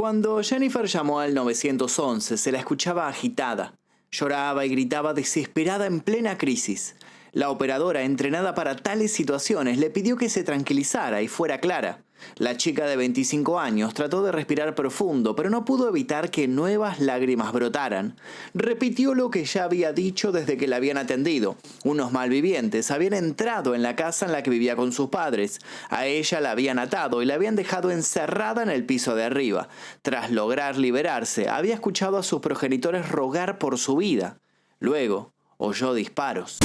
Cuando Jennifer llamó al 911, se la escuchaba agitada. Lloraba y gritaba desesperada en plena crisis. La operadora, entrenada para tales situaciones, le pidió que se tranquilizara y fuera clara. La chica de 25 años trató de respirar profundo, pero no pudo evitar que nuevas lágrimas brotaran. Repitió lo que ya había dicho desde que la habían atendido. Unos malvivientes habían entrado en la casa en la que vivía con sus padres. A ella la habían atado y la habían dejado encerrada en el piso de arriba. Tras lograr liberarse, había escuchado a sus progenitores rogar por su vida. Luego, oyó disparos.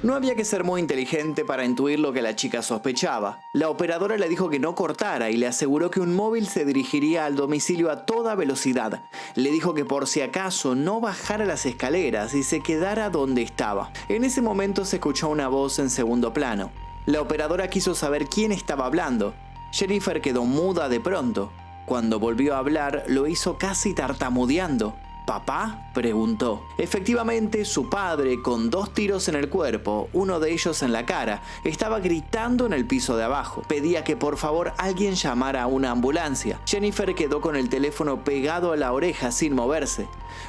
No había que ser muy inteligente para intuir lo que la chica sospechaba. La operadora le dijo que no cortara y le aseguró que un móvil se dirigiría al domicilio a toda velocidad. Le dijo que por si acaso no bajara las escaleras y se quedara donde estaba. En ese momento se escuchó una voz en segundo plano. La operadora quiso saber quién estaba hablando. Jennifer quedó muda de pronto. Cuando volvió a hablar, lo hizo casi tartamudeando. ¿Papá?, preguntó. Efectivamente, su padre, con 2 tiros en el cuerpo, uno de ellos en la cara, estaba gritando en el piso de abajo. Pedía que por favor alguien llamara a una ambulancia. Jennifer quedó con el teléfono pegado a la oreja sin moverse.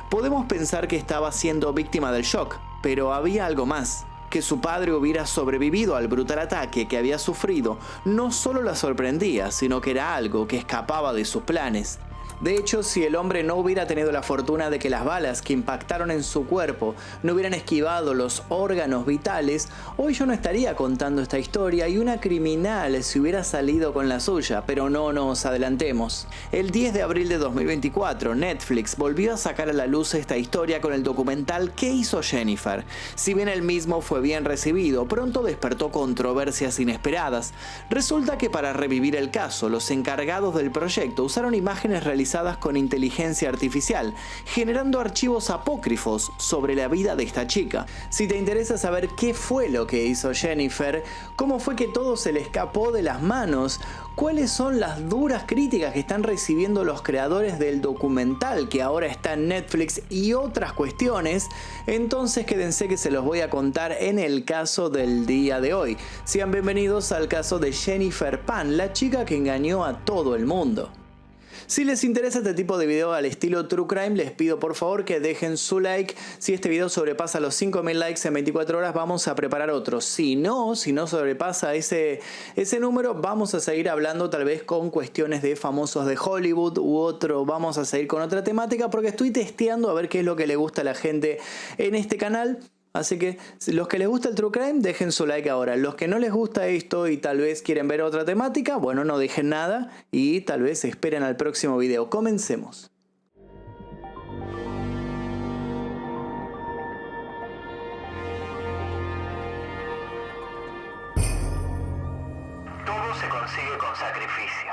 Podemos pensar que estaba siendo víctima del shock, pero había algo más. Que su padre hubiera sobrevivido al brutal ataque que había sufrido no solo la sorprendía, sino que era algo que escapaba de sus planes. De hecho, si el hombre no hubiera tenido la fortuna de que las balas que impactaron en su cuerpo no hubieran esquivado los órganos vitales, hoy yo no estaría contando esta historia y una criminal se hubiera salido con la suya, pero no nos adelantemos. El 10 de abril de 2024, Netflix volvió a sacar a la luz esta historia con el documental ¿Qué hizo Jennifer? Si bien el mismo fue bien recibido, pronto despertó controversias inesperadas. Resulta que para revivir el caso, los encargados del proyecto usaron imágenes realizadas con inteligencia artificial, generando archivos apócrifos sobre la vida de esta chica. Si te interesa saber qué fue lo que hizo Jennifer, cómo fue que todo se le escapó de las manos, cuáles son las duras críticas que están recibiendo los creadores del documental que ahora está en Netflix y otras cuestiones, entonces quédense que se los voy a contar en el caso del día de hoy. Sean bienvenidos al caso de Jennifer Pan, la chica que engañó a todo el mundo. Si les interesa este tipo de video al estilo True Crime, les pido por favor que dejen su like. Si este video sobrepasa los 5000 likes en 24 horas, vamos a preparar otro. Si no sobrepasa ese número, vamos a seguir hablando tal vez con cuestiones de famosos de Hollywood u otro. Vamos a seguir con otra temática porque estoy testeando a ver qué es lo que le gusta a la gente en este canal. Así que los que les gusta el True Crime, dejen su like ahora. Los que no les gusta esto y tal vez quieren ver otra temática, bueno, no dejen nada y tal vez esperen al próximo video. Comencemos. Todo se consigue con sacrificio.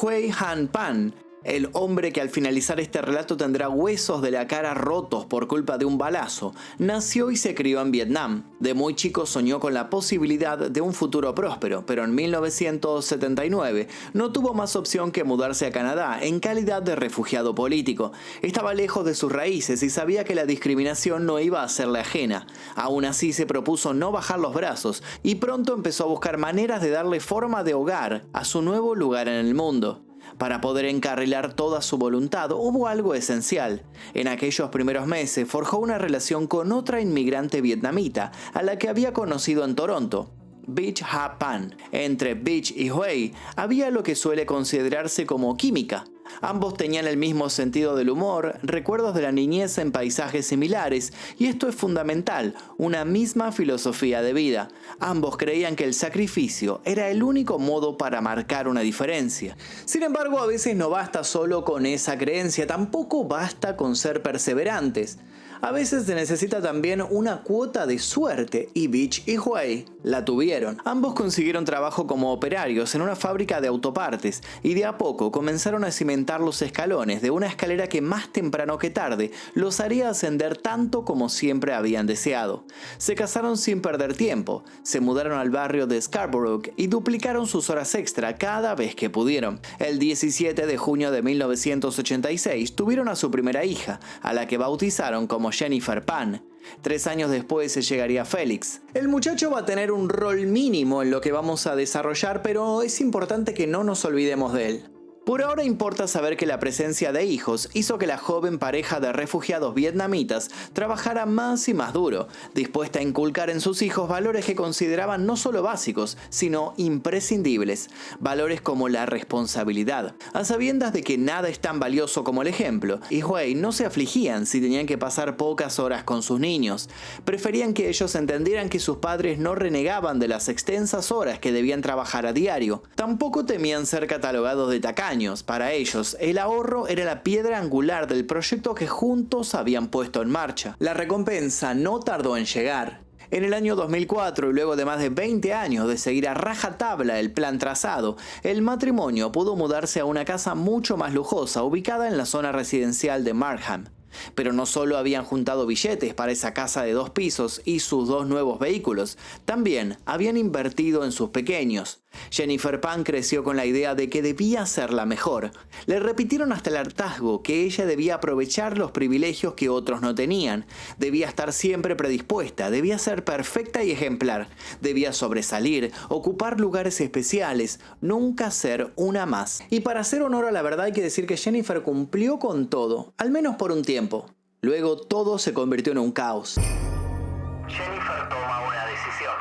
Hui Han Pan, el hombre que al finalizar este relato tendrá huesos de la cara rotos por culpa de un balazo, nació y se crió en Vietnam. De muy chico soñó con la posibilidad de un futuro próspero, pero en 1979 no tuvo más opción que mudarse a Canadá en calidad de refugiado político. Estaba lejos de sus raíces y sabía que la discriminación no iba a serle ajena. Aún así se propuso no bajar los brazos y pronto empezó a buscar maneras de darle forma de hogar a su nuevo lugar en el mundo. Para poder encarrilar toda su voluntad hubo algo esencial. En aquellos primeros meses forjó una relación con otra inmigrante vietnamita a la que había conocido en Toronto, Bich Ha Pan. Entre Bich y Hui había lo que suele considerarse como química. Ambos tenían el mismo sentido del humor, recuerdos de la niñez en paisajes similares, y esto es fundamental, una misma filosofía de vida. Ambos creían que el sacrificio era el único modo para marcar una diferencia. Sin embargo, a veces no basta solo con esa creencia, tampoco basta con ser perseverantes. A veces se necesita también una cuota de suerte y Bich y Hui la tuvieron. Ambos consiguieron trabajo como operarios en una fábrica de autopartes y de a poco comenzaron a cimentar los escalones de una escalera que más temprano que tarde los haría ascender tanto como siempre habían deseado. Se casaron sin perder tiempo, se mudaron al barrio de Scarborough y duplicaron sus horas extra cada vez que pudieron. El 17 de junio de 1986 tuvieron a su primera hija, a la que bautizaron como Jennifer Pan. 3 años después llegaría Félix. El muchacho va a tener un rol mínimo en lo que vamos a desarrollar, pero es importante que no nos olvidemos de él. Por ahora importa saber que la presencia de hijos hizo que la joven pareja de refugiados vietnamitas trabajara más y más duro, dispuesta a inculcar en sus hijos valores que consideraban no solo básicos, sino imprescindibles, valores como la responsabilidad. A sabiendas de que nada es tan valioso como el ejemplo, y Huey no se afligían si tenían que pasar pocas horas con sus niños. Preferían que ellos entendieran que sus padres no renegaban de las extensas horas que debían trabajar a diario. Tampoco temían ser catalogados de tacaños. Para ellos, el ahorro era la piedra angular del proyecto que juntos habían puesto en marcha. La recompensa no tardó en llegar. En el año 2004, y luego de más de 20 años de seguir a rajatabla el plan trazado, el matrimonio pudo mudarse a una casa mucho más lujosa, ubicada en la zona residencial de Markham. Pero no solo habían juntado billetes para esa casa de 2 pisos y sus 2 nuevos vehículos, también habían invertido en sus pequeños. Jennifer Pan creció con la idea de que debía ser la mejor. Le repitieron hasta el hartazgo que ella debía aprovechar los privilegios que otros no tenían. Debía estar siempre predispuesta, debía ser perfecta y ejemplar. Debía sobresalir, ocupar lugares especiales, nunca ser una más. Y para hacer honor a la verdad hay que decir que Jennifer cumplió con todo, al menos por un tiempo. Luego todo se convirtió en un caos. Jennifer toma una decisión.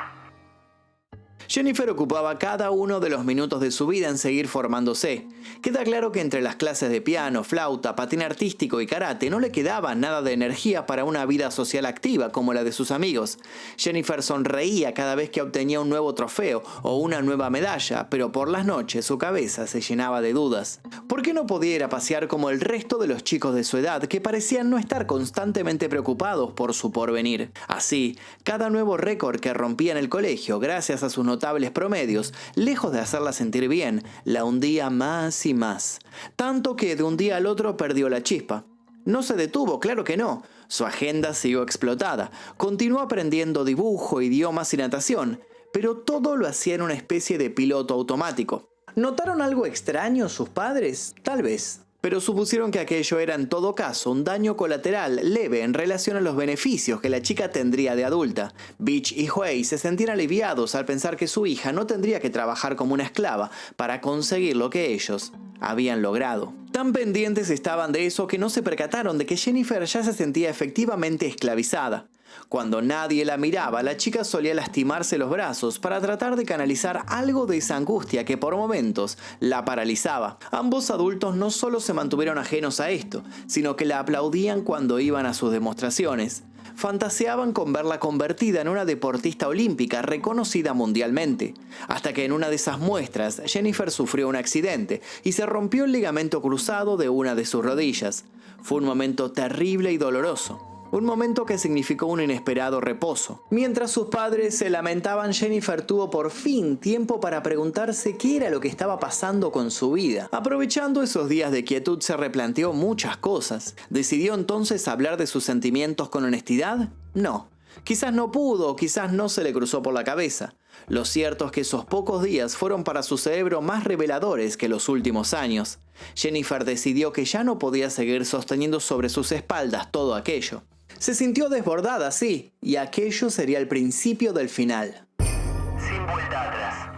Jennifer ocupaba cada uno de los minutos de su vida en seguir formándose. Queda claro que entre las clases de piano, flauta, patín artístico y karate no le quedaba nada de energía para una vida social activa como la de sus amigos. Jennifer sonreía cada vez que obtenía un nuevo trofeo o una nueva medalla, pero por las noches su cabeza se llenaba de dudas. ¿Por qué no podía ir a pasear como el resto de los chicos de su edad que parecían no estar constantemente preocupados por su porvenir? Así, cada nuevo récord que rompía en el colegio, gracias a sus notables promedios, lejos de hacerla sentir bien, la hundía más y más. Tanto que de un día al otro perdió la chispa. No se detuvo, claro que no. Su agenda siguió explotada. Continuó aprendiendo dibujo, idiomas y natación, pero todo lo hacía en una especie de piloto automático. ¿Notaron algo extraño sus padres? Tal vez. Pero supusieron que aquello era en todo caso un daño colateral leve en relación a los beneficios que la chica tendría de adulta. Beach y Huey se sentían aliviados al pensar que su hija no tendría que trabajar como una esclava para conseguir lo que ellos habían logrado. Tan pendientes estaban de eso que no se percataron de que Jennifer ya se sentía efectivamente esclavizada. Cuando nadie la miraba, la chica solía lastimarse los brazos para tratar de canalizar algo de esa angustia que por momentos la paralizaba. Ambos adultos no solo se mantuvieron ajenos a esto, sino que la aplaudían cuando iban a sus demostraciones. Fantaseaban con verla convertida en una deportista olímpica reconocida mundialmente. Hasta que en una de esas muestras, Jennifer sufrió un accidente y se rompió el ligamento cruzado de una de sus rodillas. Fue un momento terrible y doloroso. Un momento que significó un inesperado reposo. Mientras sus padres se lamentaban, Jennifer tuvo por fin tiempo para preguntarse qué era lo que estaba pasando con su vida. Aprovechando esos días de quietud, se replanteó muchas cosas. ¿Decidió entonces hablar de sus sentimientos con honestidad? No. Quizás no pudo o quizás no se le cruzó por la cabeza. Lo cierto es que esos pocos días fueron para su cerebro más reveladores que los últimos años. Jennifer decidió que ya no podía seguir sosteniendo sobre sus espaldas todo aquello. Se sintió desbordada, sí, y aquello sería el principio del final. Sin vuelta atrás.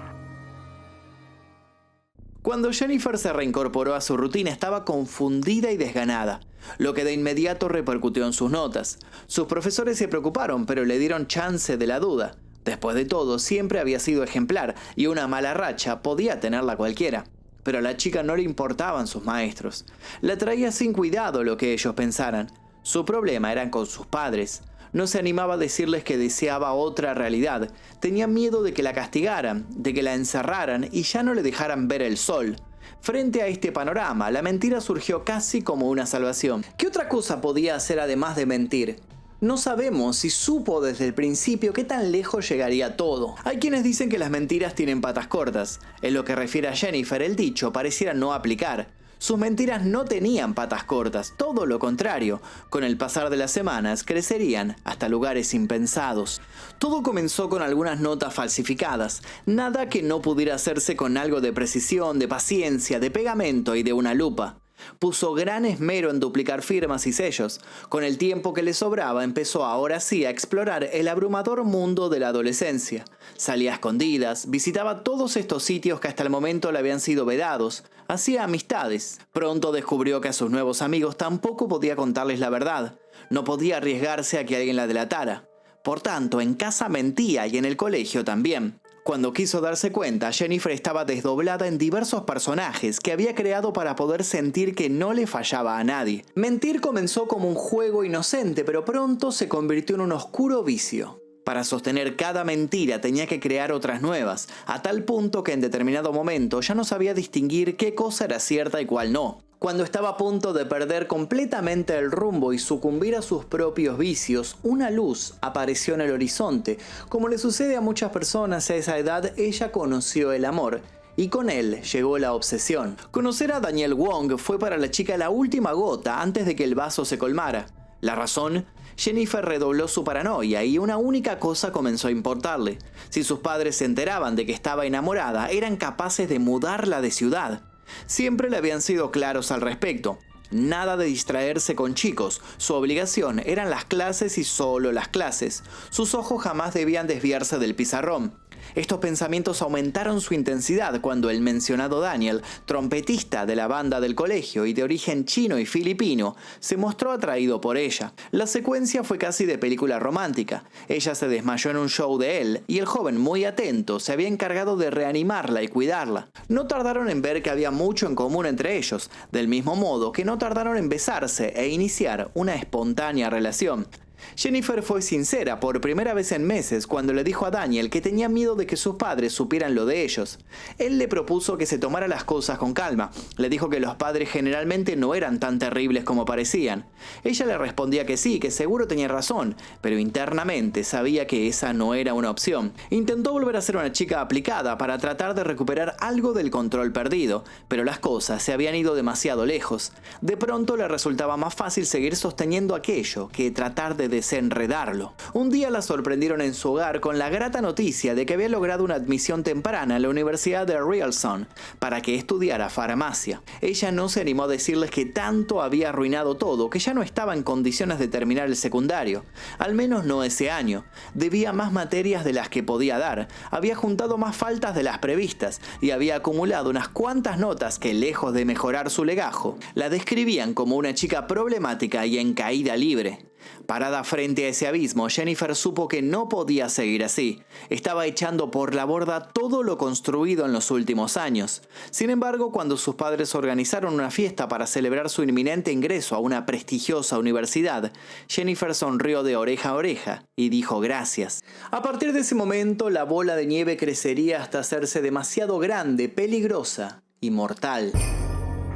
Cuando Jennifer se reincorporó a su rutina, estaba confundida y desganada, lo que de inmediato repercutió en sus notas. Sus profesores se preocuparon, pero le dieron chance de la duda. Después de todo, siempre había sido ejemplar, y una mala racha podía tenerla cualquiera. Pero a la chica no le importaban sus maestros. La traía sin cuidado lo que ellos pensaran. Su problema era con sus padres. No se animaba a decirles que deseaba otra realidad. Tenía miedo de que la castigaran, de que la encerraran y ya no le dejaran ver el sol. Frente a este panorama, la mentira surgió casi como una salvación. ¿Qué otra cosa podía hacer además de mentir? No sabemos si supo desde el principio qué tan lejos llegaría todo. Hay quienes dicen que las mentiras tienen patas cortas. En lo que refiere a Jennifer, el dicho pareciera no aplicar. Sus mentiras no tenían patas cortas, todo lo contrario. Con el pasar de las semanas crecerían hasta lugares impensados. Todo comenzó con algunas notas falsificadas, nada que no pudiera hacerse con algo de precisión, de paciencia, de pegamento y de una lupa. Puso gran esmero en duplicar firmas y sellos. Con el tiempo que le sobraba, empezó ahora sí a explorar el abrumador mundo de la adolescencia. Salía a escondidas, visitaba todos estos sitios que hasta el momento le habían sido vedados. Hacía amistades. Pronto descubrió que a sus nuevos amigos tampoco podía contarles la verdad. No podía arriesgarse a que alguien la delatara. Por tanto, en casa mentía y en el colegio también. Cuando quiso darse cuenta, Jennifer estaba desdoblada en diversos personajes que había creado para poder sentir que no le fallaba a nadie. Mentir comenzó como un juego inocente, pero pronto se convirtió en un oscuro vicio. Para sostener cada mentira tenía que crear otras nuevas, a tal punto que en determinado momento ya no sabía distinguir qué cosa era cierta y cuál no. Cuando estaba a punto de perder completamente el rumbo y sucumbir a sus propios vicios, una luz apareció en el horizonte. Como le sucede a muchas personas a esa edad, ella conoció el amor. Y con él llegó la obsesión. Conocer a Daniel Wong fue para la chica la última gota antes de que el vaso se colmara. ¿La razón? Jennifer redobló su paranoia y una única cosa comenzó a importarle. Si sus padres se enteraban de que estaba enamorada, eran capaces de mudarla de ciudad. Siempre le habían sido claros al respecto. Nada de distraerse con chicos. Su obligación eran las clases y solo las clases. Sus ojos jamás debían desviarse del pizarrón. Estos pensamientos aumentaron su intensidad cuando el mencionado Daniel, trompetista de la banda del colegio y de origen chino y filipino, se mostró atraído por ella. La secuencia fue casi de película romántica. Ella se desmayó en un show de él y el joven, muy atento, se había encargado de reanimarla y cuidarla. No tardaron en ver que había mucho en común entre ellos, del mismo modo que no tardaron en besarse e iniciar una espontánea relación. Jennifer fue sincera por primera vez en meses cuando le dijo a Daniel que tenía miedo de que sus padres supieran lo de ellos. Él le propuso que se tomara las cosas con calma. Le dijo que los padres generalmente no eran tan terribles como parecían. Ella le respondía que sí, que seguro tenía razón, pero internamente sabía que esa no era una opción. Intentó volver a ser una chica aplicada para tratar de recuperar algo del control perdido, pero las cosas se habían ido demasiado lejos. De pronto le resultaba más fácil seguir sosteniendo aquello que tratar de desenredarlo. Un día la sorprendieron en su hogar con la grata noticia de que había logrado una admisión temprana a la Universidad de Ryerson para que estudiara farmacia. Ella no se animó a decirles que tanto había arruinado todo que ya no estaba en condiciones de terminar el secundario. Al menos no ese año. Debía más materias de las que podía dar. Había juntado más faltas de las previstas y había acumulado unas cuantas notas que, lejos de mejorar su legajo, la describían como una chica problemática y en caída libre. Parada frente a ese abismo, Jennifer supo que no podía seguir así. Estaba echando por la borda todo lo construido en los últimos años. Sin embargo, cuando sus padres organizaron una fiesta para celebrar su inminente ingreso a una prestigiosa universidad, Jennifer sonrió de oreja a oreja y dijo gracias. A partir de ese momento, la bola de nieve crecería hasta hacerse demasiado grande, peligrosa y mortal.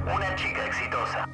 Una chica exitosa.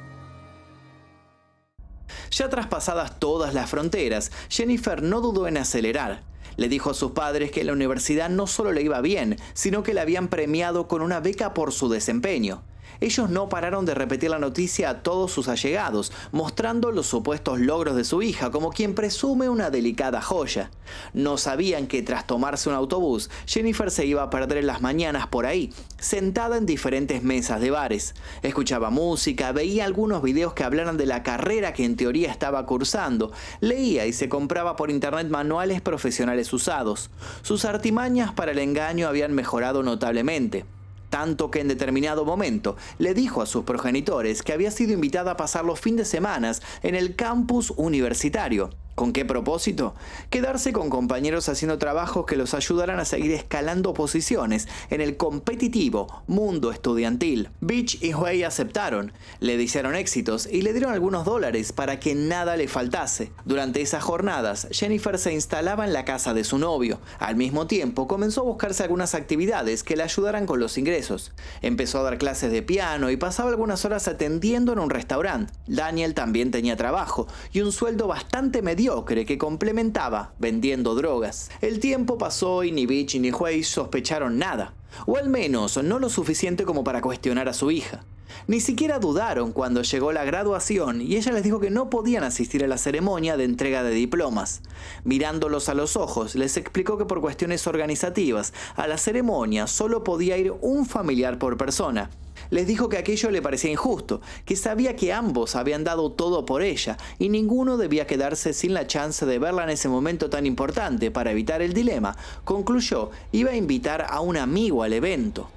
Ya traspasadas todas las fronteras, Jennifer no dudó en acelerar. Le dijo a sus padres que en la universidad no solo le iba bien, sino que le habían premiado con una beca por su desempeño. Ellos no pararon de repetir la noticia a todos sus allegados, mostrando los supuestos logros de su hija como quien presume una delicada joya. No sabían que tras tomarse un autobús, Jennifer se iba a perder las mañanas por ahí, sentada en diferentes mesas de bares. Escuchaba música, veía algunos videos que hablaran de la carrera que en teoría estaba cursando, leía y se compraba por internet manuales profesionales usados. Sus artimañas para el engaño habían mejorado notablemente. Tanto que en determinado momento le dijo a sus progenitores que había sido invitada a pasar los fines de semana en el campus universitario. ¿Con qué propósito? Quedarse con compañeros haciendo trabajos que los ayudaran a seguir escalando posiciones en el competitivo mundo estudiantil. Beach y Huey aceptaron, le desearon éxitos y le dieron algunos dólares para que nada le faltase. Durante esas jornadas, Jennifer se instalaba en la casa de su novio. Al mismo tiempo, comenzó a buscarse algunas actividades que le ayudaran con los ingresos. Empezó a dar clases de piano y pasaba algunas horas atendiendo en un restaurante. Daniel también tenía trabajo y un sueldo bastante mediocre que complementaba vendiendo drogas. El tiempo pasó y ni Beach ni Huey sospecharon nada, o al menos no lo suficiente como para cuestionar a su hija. Ni siquiera dudaron cuando llegó la graduación y ella les dijo que no podían asistir a la ceremonia de entrega de diplomas. Mirándolos a los ojos, les explicó que por cuestiones organizativas, a la ceremonia solo podía ir un familiar por persona. Les dijo que aquello le parecía injusto, que sabía que ambos habían dado todo por ella y ninguno debía quedarse sin la chance de verla en ese momento tan importante. Para evitar el dilema, concluyó, iba a invitar a un amigo al evento.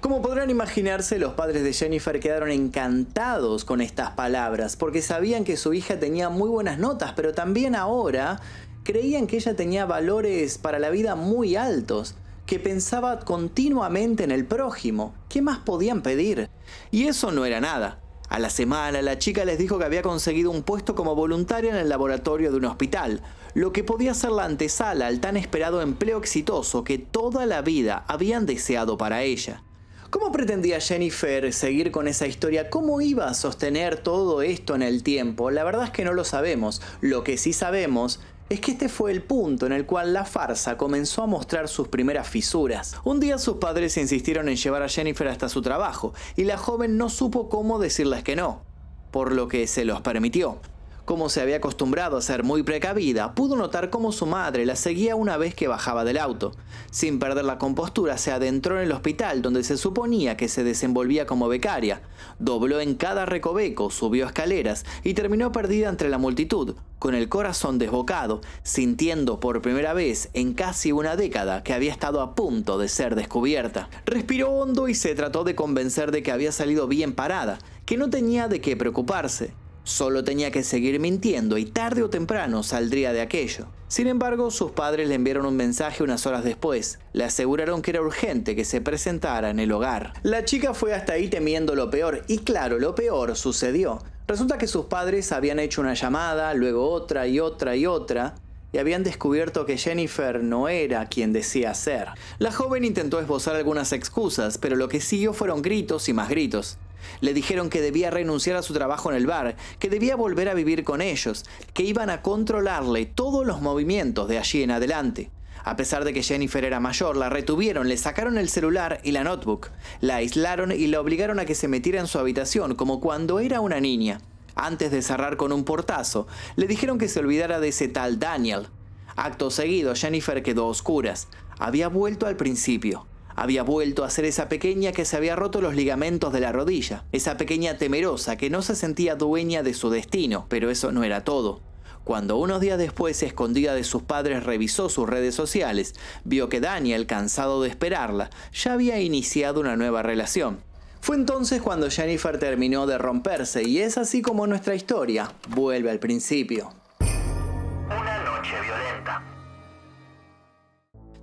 Como podrán imaginarse, los padres de Jennifer quedaron encantados con estas palabras, porque sabían que su hija tenía muy buenas notas, pero también ahora creían que ella tenía valores para la vida muy altos, que pensaba continuamente en el prójimo. ¿Qué más podían pedir? Y eso no era nada. A la semana, la chica les dijo que había conseguido un puesto como voluntaria en el laboratorio de un hospital, lo que podía ser la antesala al tan esperado empleo exitoso que toda la vida habían deseado para ella. ¿Cómo pretendía Jennifer seguir con esa historia? ¿Cómo iba a sostener todo esto en el tiempo? La verdad es que no lo sabemos. Lo que sí sabemos es que este fue el punto en el cual la farsa comenzó a mostrar sus primeras fisuras. Un día sus padres insistieron en llevar a Jennifer hasta su trabajo y la joven no supo cómo decirles que no, por lo que se los permitió. Como se había acostumbrado a ser muy precavida, pudo notar cómo su madre la seguía una vez que bajaba del auto. Sin perder la compostura, se adentró en el hospital donde se suponía que se desenvolvía como becaria. Dobló en cada recoveco, subió escaleras y terminó perdida entre la multitud, con el corazón desbocado, sintiendo por primera vez en casi una década que había estado a punto de ser descubierta. Respiró hondo y se trató de convencer de que había salido bien parada, que no tenía de qué preocuparse. Solo tenía que seguir mintiendo y tarde o temprano saldría de aquello. Sin embargo, sus padres le enviaron un mensaje unas horas después. Le aseguraron que era urgente que se presentara en el hogar. La chica fue hasta ahí temiendo lo peor, y claro, lo peor sucedió. Resulta que sus padres habían hecho una llamada, luego otra y otra y otra, y habían descubierto que Jennifer no era quien decía ser. La joven intentó esbozar algunas excusas, pero lo que siguió fueron gritos y más gritos. Le dijeron que debía renunciar a su trabajo en el bar, que debía volver a vivir con ellos, que iban a controlarle todos los movimientos de allí en adelante. A pesar de que Jennifer era mayor, la retuvieron, le sacaron el celular y la notebook, la aislaron y la obligaron a que se metiera en su habitación como cuando era una niña. Antes de cerrar con un portazo, le dijeron que se olvidara de ese tal Daniel. Acto seguido, Jennifer quedó a oscuras. Había vuelto al principio. Había vuelto a ser esa pequeña que se había roto los ligamentos de la rodilla, esa pequeña temerosa que no se sentía dueña de su destino, pero eso no era todo. Cuando unos días después, escondida de sus padres, revisó sus redes sociales, vio que Daniel, cansado de esperarla, ya había iniciado una nueva relación. Fue entonces cuando Jennifer terminó de romperse y es así como nuestra historia vuelve al principio. Una noche violenta.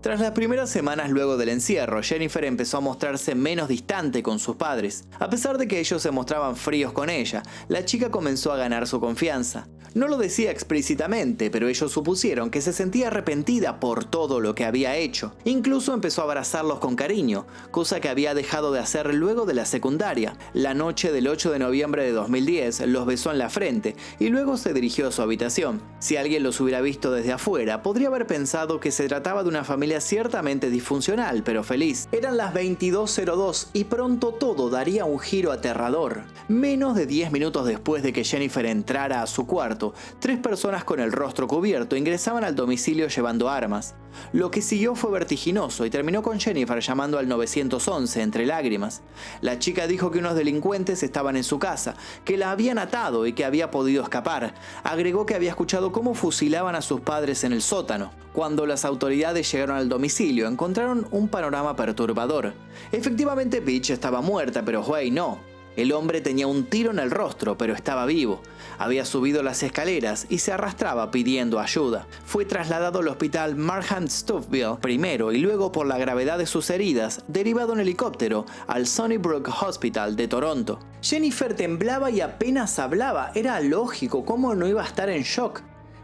Tras las primeras semanas luego del encierro, Jennifer empezó a mostrarse menos distante con sus padres. A pesar de que ellos se mostraban fríos con ella, la chica comenzó a ganar su confianza. No lo decía explícitamente, pero ellos supusieron que se sentía arrepentida por todo lo que había hecho. Incluso empezó a abrazarlos con cariño, cosa que había dejado de hacer luego de la secundaria. La noche del 8 de noviembre de 2010 los besó en la frente y luego se dirigió a su habitación. Si alguien los hubiera visto desde afuera, podría haber pensado que se trataba de una familia ciertamente disfuncional, pero feliz. Eran las 22:02 y pronto todo daría un giro aterrador. Menos de 10 minutos después de que Jennifer entrara a su cuarto, 3 personas con el rostro cubierto ingresaban al domicilio llevando armas. Lo que siguió fue vertiginoso y terminó con Jennifer llamando al 911 entre lágrimas. La chica dijo que unos delincuentes estaban en su casa, que la habían atado y que había podido escapar. Agregó que había escuchado cómo fusilaban a sus padres en el sótano. Cuando las autoridades llegaron al domicilio, encontraron un panorama perturbador. Efectivamente, Beach estaba muerta, pero Huey no. El hombre tenía un tiro en el rostro, pero estaba vivo. Había subido las escaleras y se arrastraba pidiendo ayuda. Fue trasladado al hospital Markham Stouffville primero y luego, por la gravedad de sus heridas, derivado en helicóptero al Sunnybrook Hospital de Toronto. Jennifer temblaba y apenas hablaba. Era lógico, ¿cómo no iba a estar en shock?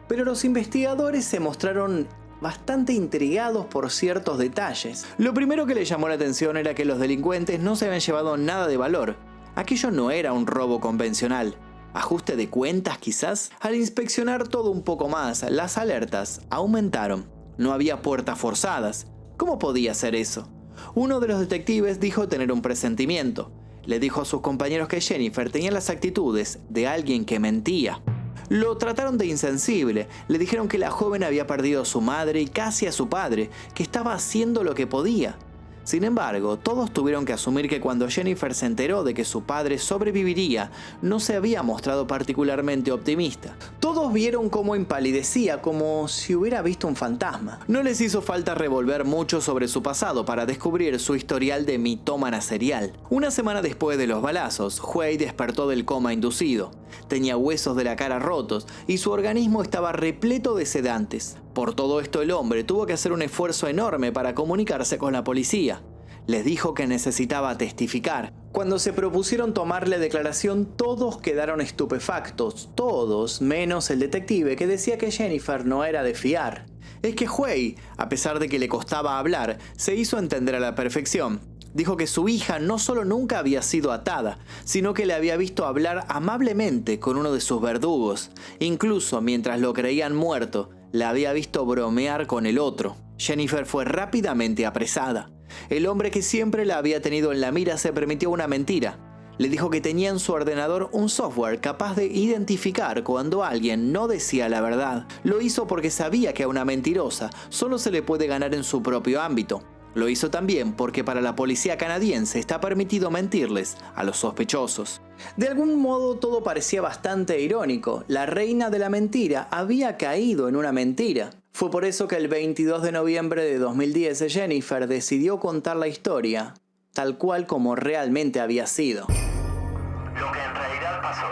Pero los investigadores se mostraron bastante intrigados por ciertos detalles. Lo primero que le llamó la atención era que los delincuentes no se habían llevado nada de valor. Aquello no era un robo convencional. ¿Ajuste de cuentas quizás? Al inspeccionar todo un poco más, las alertas aumentaron. No había puertas forzadas. ¿Cómo podía ser eso? Uno de los detectives dijo tener un presentimiento. Le dijo a sus compañeros que Jennifer tenía las actitudes de alguien que mentía. Lo trataron de insensible, le dijeron que la joven había perdido a su madre y casi a su padre, que estaba haciendo lo que podía. Sin embargo, todos tuvieron que asumir que cuando Jennifer se enteró de que su padre sobreviviría, no se había mostrado particularmente optimista. Todos vieron cómo empalidecía, como si hubiera visto un fantasma. No les hizo falta revolver mucho sobre su pasado para descubrir su historial de mitómana serial. Una semana después de los balazos, Huey despertó del coma inducido. Tenía huesos de la cara rotos y su organismo estaba repleto de sedantes. Por todo esto el hombre tuvo que hacer un esfuerzo enorme para comunicarse con la policía. Les dijo que necesitaba testificar. Cuando se propusieron tomarle declaración, todos quedaron estupefactos, todos menos el detective que decía que Jennifer no era de fiar. Es que Huey, a pesar de que le costaba hablar, se hizo entender a la perfección. Dijo que su hija no solo nunca había sido atada, sino que le había visto hablar amablemente con uno de sus verdugos. Incluso mientras lo creían muerto, la había visto bromear con el otro. Jennifer fue rápidamente apresada. El hombre que siempre la había tenido en la mira se permitió una mentira. Le dijo que tenía en su ordenador un software capaz de identificar cuando alguien no decía la verdad. Lo hizo porque sabía que a una mentirosa solo se le puede ganar en su propio ámbito. Lo hizo también porque para la policía canadiense está permitido mentirles a los sospechosos. De algún modo todo parecía bastante irónico. La reina de la mentira había caído en una mentira. Fue por eso que el 22 de noviembre de 2010 Jennifer decidió contar la historia, tal cual como realmente había sido. Lo que en realidad pasó.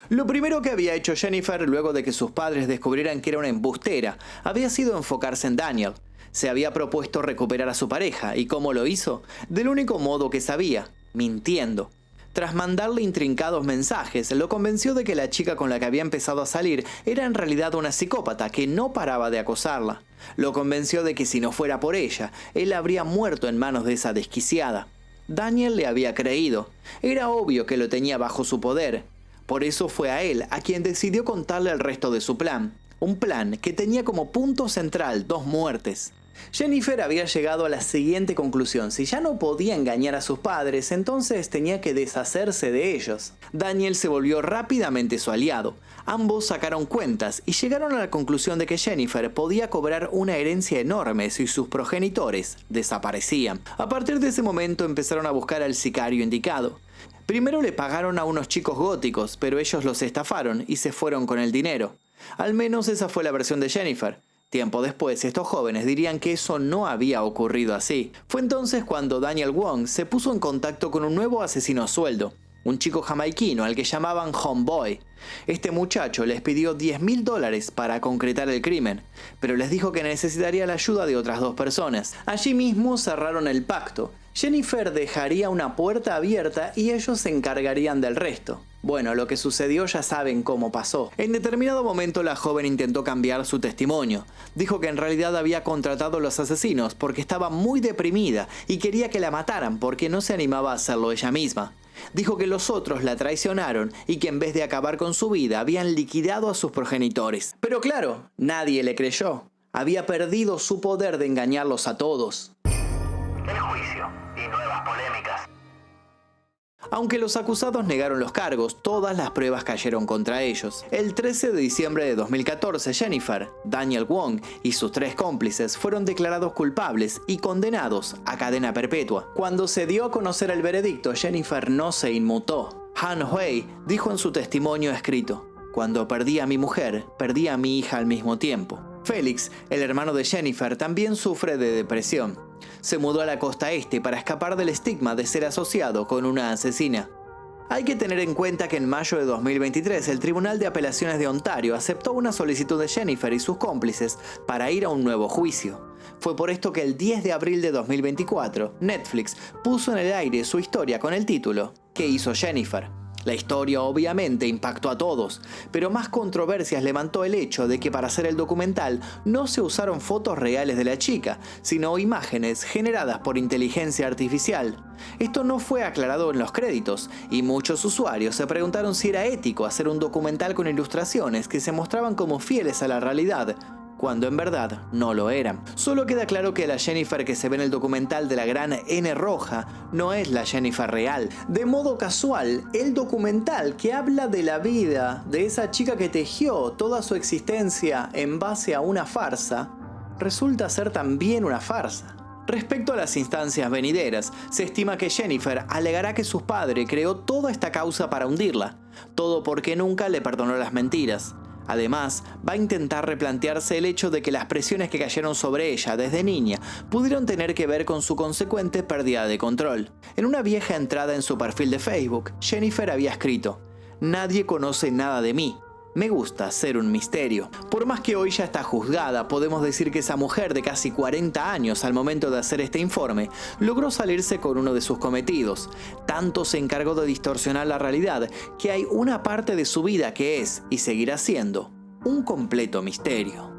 Lo primero que había hecho Jennifer luego de que sus padres descubrieran que era una embustera había sido enfocarse en Daniel. Se había propuesto recuperar a su pareja, ¿y cómo lo hizo? Del único modo que sabía, mintiendo. Tras mandarle intrincados mensajes, lo convenció de que la chica con la que había empezado a salir era en realidad una psicópata que no paraba de acosarla. Lo convenció de que si no fuera por ella, él habría muerto en manos de esa desquiciada. Daniel le había creído. Era obvio que lo tenía bajo su poder. Por eso fue a él a quien decidió contarle el resto de su plan. Un plan que tenía como punto central 2 muertes. Jennifer había llegado a la siguiente conclusión: si ya no podía engañar a sus padres, entonces tenía que deshacerse de ellos. Daniel se volvió rápidamente su aliado. Ambos sacaron cuentas y llegaron a la conclusión de que Jennifer podía cobrar una herencia enorme si sus progenitores desaparecían. A partir de ese momento empezaron a buscar al sicario indicado. Primero le pagaron a unos chicos góticos, pero ellos los estafaron y se fueron con el dinero. Al menos esa fue la versión de Jennifer. Tiempo después, estos jóvenes dirían que eso no había ocurrido así. Fue entonces cuando Daniel Wong se puso en contacto con un nuevo asesino a sueldo, un chico jamaiquino al que llamaban Homeboy. Este muchacho les pidió $10,000 para concretar el crimen, pero les dijo que necesitaría la ayuda de otras 2 personas. Allí mismo cerraron el pacto. Jennifer dejaría una puerta abierta y ellos se encargarían del resto. Bueno, lo que sucedió ya saben cómo pasó. En determinado momento la joven intentó cambiar su testimonio. Dijo que en realidad había contratado a los asesinos porque estaba muy deprimida y quería que la mataran porque no se animaba a hacerlo ella misma. Dijo que los otros la traicionaron y que en vez de acabar con su vida habían liquidado a sus progenitores. Pero claro, nadie le creyó. Había perdido su poder de engañarlos a todos. El juicio y nuevas polémicas. Aunque los acusados negaron los cargos, todas las pruebas cayeron contra ellos. El 13 de diciembre de 2014, Jennifer, Daniel Wong y sus 3 cómplices fueron declarados culpables y condenados a cadena perpetua. Cuando se dio a conocer el veredicto, Jennifer no se inmutó. Han Huey dijo en su testimonio escrito: "Cuando perdí a mi mujer, perdí a mi hija al mismo tiempo". Félix, el hermano de Jennifer, también sufre de depresión. Se mudó a la costa este para escapar del estigma de ser asociado con una asesina. Hay que tener en cuenta que en mayo de 2023 el Tribunal de Apelaciones de Ontario aceptó una solicitud de Jennifer y sus cómplices para ir a un nuevo juicio. Fue por esto que el 10 de abril de 2024 Netflix puso en el aire su historia con el título ¿Qué hizo Jennifer? La historia obviamente impactó a todos, pero más controversias levantó el hecho de que para hacer el documental no se usaron fotos reales de la chica, sino imágenes generadas por inteligencia artificial. Esto no fue aclarado en los créditos, y muchos usuarios se preguntaron si era ético hacer un documental con ilustraciones que se mostraban como fieles a la realidad, cuando en verdad no lo eran. Solo queda claro que la Jennifer que se ve en el documental de la gran N roja no es la Jennifer real. De modo casual, el documental que habla de la vida de esa chica que tejió toda su existencia en base a una farsa, resulta ser también una farsa. Respecto a las instancias venideras, se estima que Jennifer alegará que su padre creó toda esta causa para hundirla, todo porque nunca le perdonó las mentiras. Además, va a intentar replantearse el hecho de que las presiones que cayeron sobre ella desde niña pudieron tener que ver con su consecuente pérdida de control. En una vieja entrada en su perfil de Facebook, Jennifer había escrito: "Nadie conoce nada de mí. Me gusta ser un misterio". Por más que hoy ya está juzgada, podemos decir que esa mujer de casi 40 años al momento de hacer este informe logró salirse con uno de sus cometidos. Tanto se encargó de distorsionar la realidad que hay una parte de su vida que es y seguirá siendo un completo misterio.